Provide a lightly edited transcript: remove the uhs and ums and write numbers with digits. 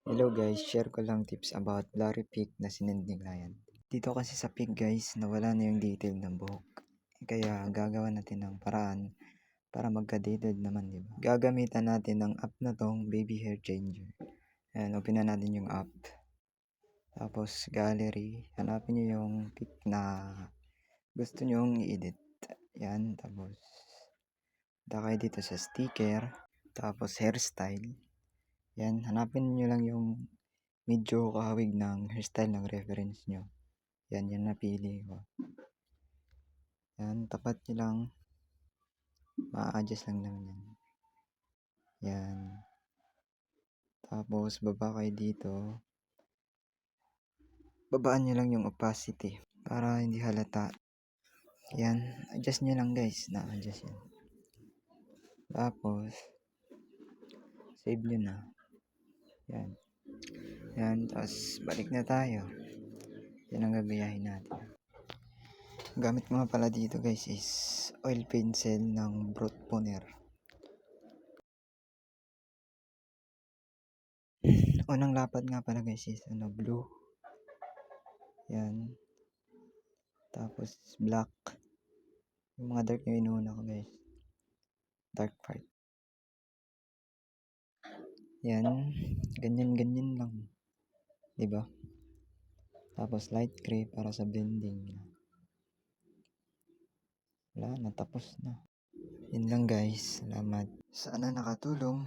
Hello guys, share ko lang tips about blurry pic na sinend ni client. Dito kasi sa pic guys, nawala na yung detail ng buhok. Kaya gagawa natin ng paraan para magka-dated naman, di ba? Gagamitan natin ng app na tong Baby Hair Changer. Ayan, open na natin yung app. Tapos gallery, hanapin nyo yung pic na gusto nyong i-edit. Yan, tapos punta kayo dito sa sticker, tapos hairstyle. Yan, hanapin nyo lang yung medyo kahawig ng hairstyle ng reference nyo. Yan, yan napili ko. Yan, tapat nyo lang. Ma-adjust lang naman yan. Yan. Tapos, baba kayo dito. Babaan nyo lang yung opacity para hindi halata. Yan, adjust nyo lang guys. Na-adjust yan. Tapos, save nyo na. Yan. Yan, tapos balik na tayo. Yan ang gagayahin natin. Gamit ko nga pala dito guys is oil pencil ng Brute Poner. Unang lapad nga pala guys is blue. Yan. Tapos black. Yung mga dark yung inuuna ko guys. Dark part. Yan. Ganyan lang. Diba? Tapos light gray para sa blending. Wala, natapos na. Yun lang guys. Salamat. Sana nakatulong.